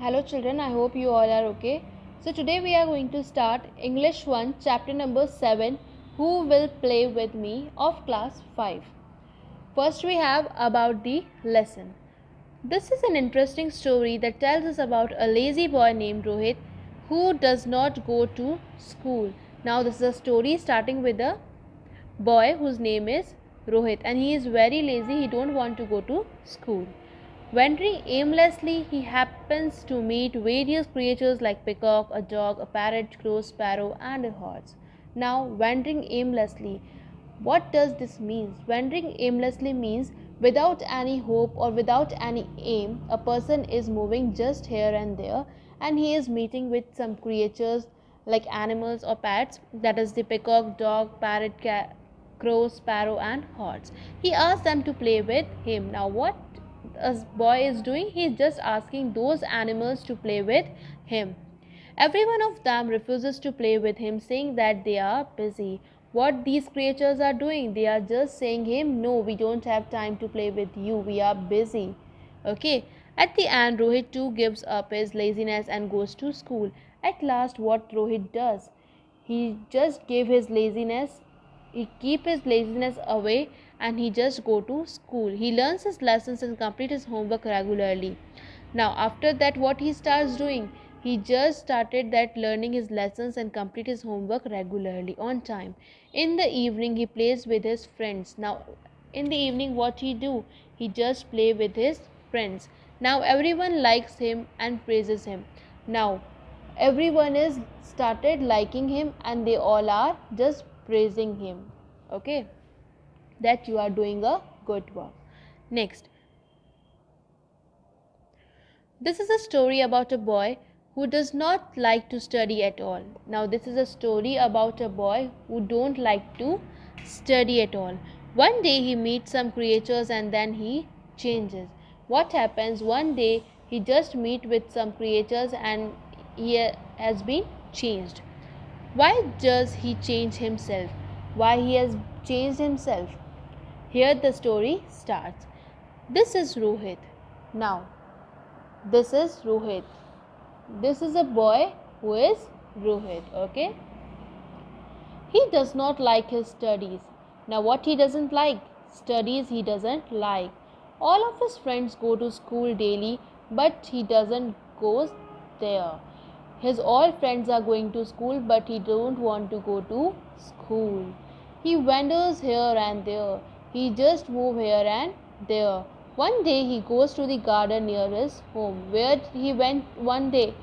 Hello children, I hope you all are okay. So today we are going to start English 1 chapter number 7, Who Will Play With Me of class 5. First we have about the lesson. This is an interesting story that tells us about a lazy boy named Rohit who does not go to school. Now this is a story starting with a boy whose name is Rohit and he is very lazy, he don't want to go to school. Wandering aimlessly, he happens to meet various creatures like peacock, a dog, a parrot, crow, sparrow, and a horse. Now, wandering aimlessly. What does this mean? Wandering aimlessly means without any hope or without any aim, a person is moving just here and there, and he is meeting with some creatures like animals or pets, that is the peacock, dog, parrot, cat, crow, sparrow, and horse. He asks them to play with him. Now, what a boy is doing? He is just asking those animals to play with him. Every one of them refuses to play with him, saying that they are busy. What these creatures are doing? They are just saying him, no, we don't have time to play with you. We are busy. Okay. At the end, Rohit too gives up his laziness and goes to school. At last, what Rohit does? He just gave his laziness, he keep his laziness away, and he just go to school. He learns his lessons and complete his homework regularly. Now after that, what he starts doing? He just started that learning his lessons and complete his homework regularly on time. In the evening, he plays with his friends. Now in the evening, what he do? He just play with his friends. Now everyone likes him and praises him. Now everyone is started liking him and they all are just praising him. Okay, that you are doing a good work. Next, this is a story about a boy who does not like to study at all. Now this is a story about a boy who don't like to study at all. One day he meets some creatures and then he changes. What happens? One day he just meet with some creatures and he has been changed. Why does he change himself? Why he has changed himself? Here the story starts. This is Rohit. Now this is Rohit. This is a boy who is Rohit. Okay. He does not like his studies. Now what he doesn't like? Studies he doesn't like. All of his friends go to school daily, but he doesn't go there. His all friends are going to school, but he don't want to go to school. He wanders here and there. He just move here and there. One day he goes to the garden near his home. Where he went one day?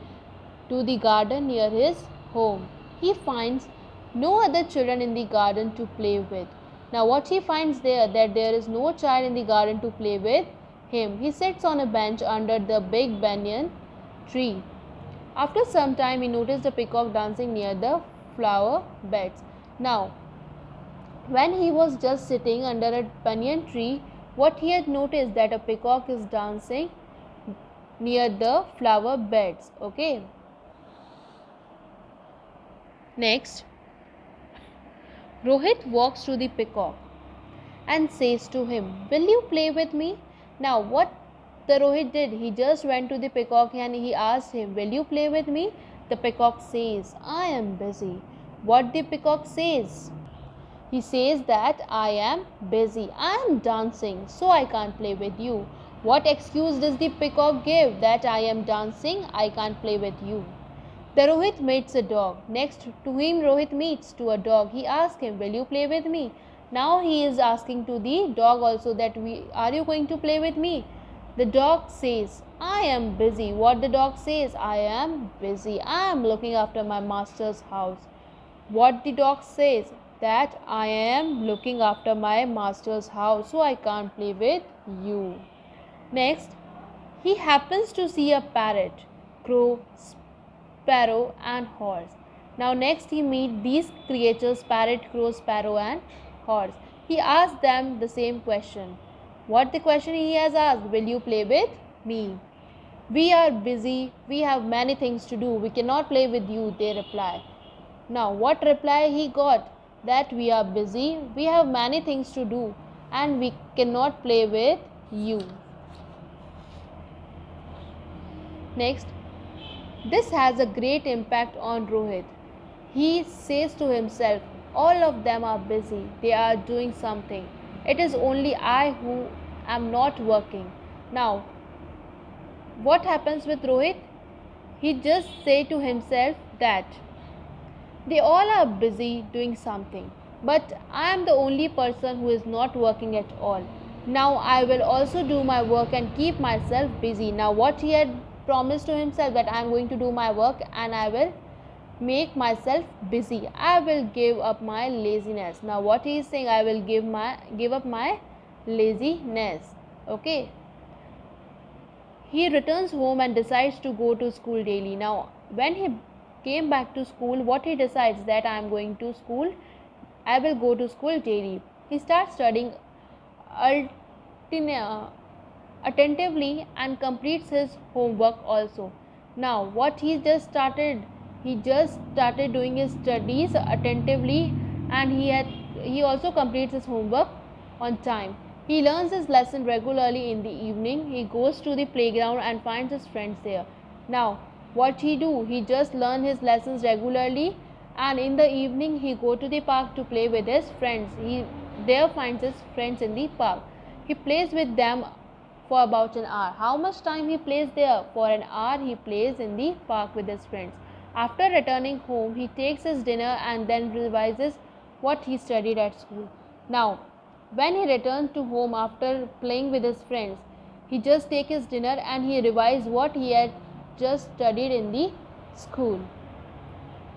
To the garden near his home. He finds no other children in the garden to play with. Now what he finds there? That there is no child in the garden to play with him. He sits on a bench under the big banyan tree. After some time, he noticed a peacock dancing near the flower beds. Now, when he was just sitting under a banyan tree, what he had noticed that a peacock is dancing near the flower beds. Okay. Next, Rohit walks to the peacock and says to him, will you play with me? Now what the Rohit did? He just went to the peacock and he asked him, will you play with me? The peacock says, I am busy. What the peacock says? He says that I am busy. I am dancing, so I can't play with you. What excuse does the peacock give? That I am dancing, I can't play with you. The Rohit meets a dog. Next to him, Rohit meets to a dog. He asks him, will you play with me? Now he is asking to the dog also that are you going to play with me? The dog says, I am busy. What the dog says? I am busy. I am looking after my master's house. What the dog says? That I am looking after my master's house, so I can't play with you. Next, he happens to see a parrot, crow, sparrow, and horse. Now next he meets these creatures, parrot, crow, sparrow, and horse. He asks them the same question. What the question he has asked? Will you play with me? We are busy. We have many things to do. We cannot play with you, they reply. Now what reply he got? That we are busy. We have many things to do and we cannot play with you. Next, This has a great impact on Rohit. He says to himself, all of them are busy, they are doing something. It is only I who am not working. Now, what happens with Rohit? He just say to himself that they all are busy doing something, but I am the only person who is not working at all. Now I will also do my work and keep myself busy. Now, what he had promised to himself, that I am going to do my work and I will make myself busy. I will give up my laziness. Now, what he is saying, I will give up my laziness. Okay. He returns home and decides to go to school daily. Now, when he came back to school, what he decides, that I am going to school, I will go to school daily. He starts studying attentively and completes his homework also. Now, what he just started doing his studies attentively, and he also completes his homework on time. He learns his lesson regularly in the evening. He goes to the playground and finds his friends there. Now, what he do? He just learn his lessons regularly, and in the evening he go to the park to play with his friends. He there finds his friends in the park. He plays with them for about an hour. How much time he plays there? For an hour he plays in the park with his friends. After returning home, he takes his dinner and then revises what he studied at school. Now, when he returns to home after playing with his friends, he just takes his dinner and he revises what he had just studied in the school.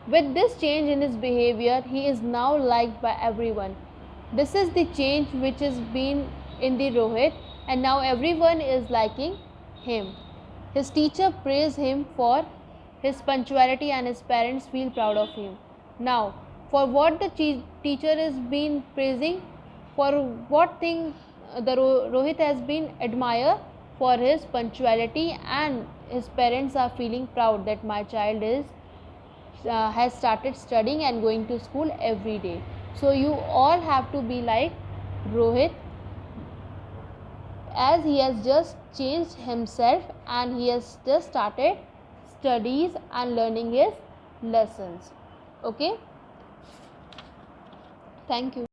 With this change in his behavior, he is now liked by everyone. This is the change which has been in the Rohit, and now everyone is liking him. His teacher praised him for his punctuality and his parents feel proud of him. Now, for what the teacher is been praising, for what thing the Rohit has been admired, for his punctuality, and his parents are feeling proud that my child is has started studying and going to school every day. So you all have to be like Rohit, as he has just changed himself and he has just started studies and learning his lessons. Okay, thank you.